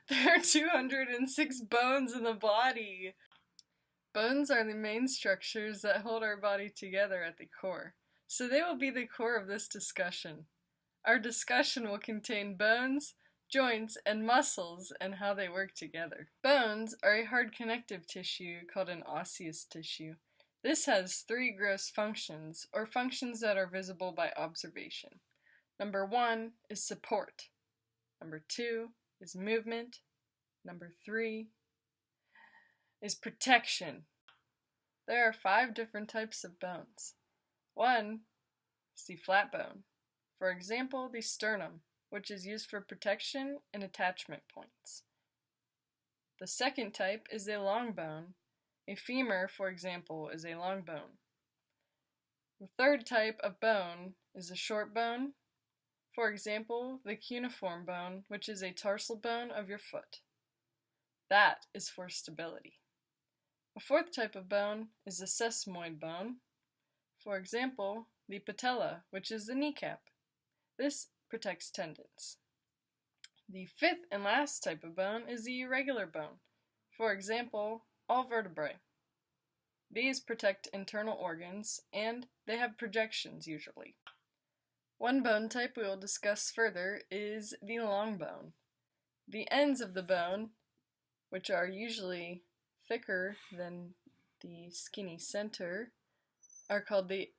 There are 206 bones in the body. Bones are the main structures that hold our body together at the core, so they will be the core of this discussion. Our discussion will contain bones, joints, and muscles and how they work together. Bones are a hard connective tissue called an osseous tissue. This has three gross functions, or functions that are visible by observation. Number 1 is support. Number 2 is movement. Number 3 is protection. There are 5 different types of bones. 1 is the flat bone. For example, the sternum, which is used for protection and attachment points. The second type is a long bone. A femur, for example, is a long bone. The third type of bone is a short bone. For example, the cuneiform bone, which is a tarsal bone of your foot. That is for stability. A fourth type of bone is a sesamoid bone. For example, the patella, which is the kneecap. This protects tendons. The fifth and last type of bone is the irregular bone. For example, all vertebrae. These protect internal organs, and they have projections usually. One bone type we will discuss further is the long bone. The ends of the bone, which are usually thicker than the skinny center, are called the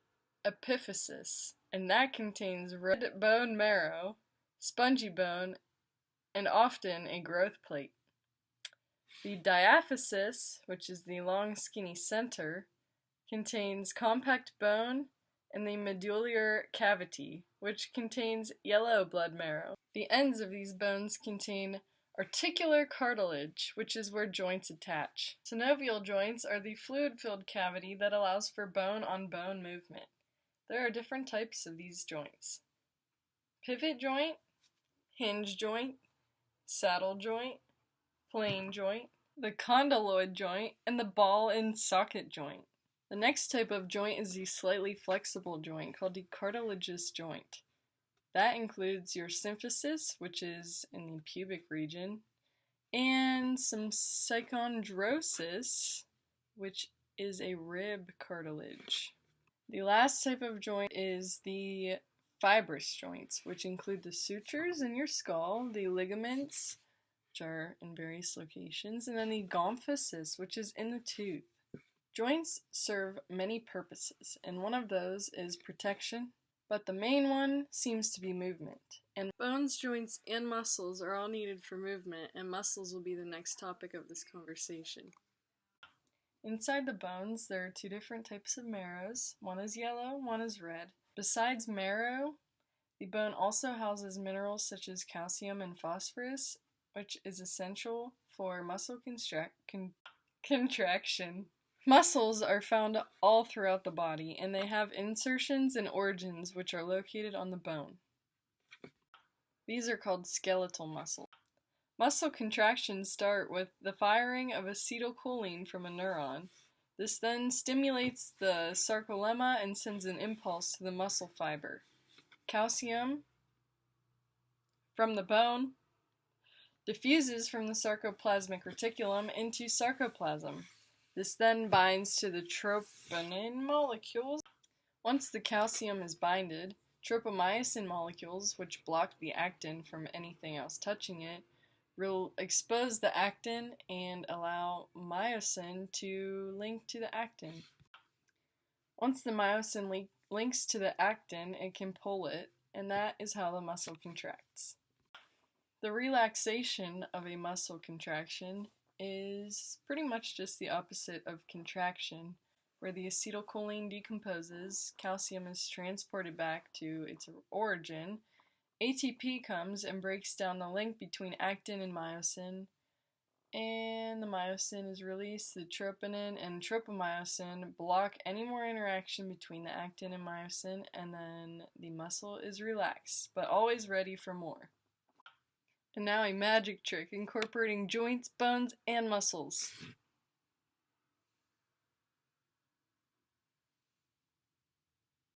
epiphysis, and that contains red bone marrow, spongy bone, and often a growth plate. The diaphysis, which is the long skinny center, contains compact bone and the medullary cavity, which contains yellow blood marrow. The ends of these bones contain articular cartilage, which is where joints attach. Synovial joints are the fluid-filled cavity that allows for bone-on-bone movement. There are different types of these joints: pivot joint, hinge joint, saddle joint, plane joint, the condyloid joint, and the ball and socket joint. The next type of joint is the slightly flexible joint called the cartilaginous joint. That includes your symphysis, which is in the pubic region, and some sychondrosis, which is a rib cartilage. The last type of joint is the fibrous joints, which include the sutures in your skull, the ligaments, which are in various locations, and then the gomphosis, which is in the tooth. Joints serve many purposes, and one of those is protection, but the main one seems to be movement. And bones, joints, and muscles are all needed for movement, and muscles will be the next topic of this conversation. Inside the bones, there are 2 different types of marrows. One is yellow, one is red. Besides marrow, the bone also houses minerals such as calcium and phosphorus, which is essential for muscle contraction. Muscles are found all throughout the body, and they have insertions and origins which are located on the bone. These are called skeletal muscles. Muscle contractions start with the firing of acetylcholine from a neuron. This then stimulates the sarcolemma and sends an impulse to the muscle fiber. Calcium from the bone diffuses from the sarcoplasmic reticulum into sarcoplasm. This then binds to the troponin molecules. Once the calcium is binded, tropomyosin molecules, which block the actin from anything else touching it, will expose the actin and allow myosin to link to the actin. Once the myosin links to the actin, it can pull it, and that is how the muscle contracts. The relaxation of a muscle contraction is pretty much just the opposite of contraction, where the acetylcholine decomposes, calcium is transported back to its origin, ATP comes and breaks down the link between actin and myosin, and the myosin is released. The troponin and tropomyosin block any more interaction between the actin and myosin, and then the muscle is relaxed, but always ready for more. And now a magic trick incorporating joints, bones, and muscles.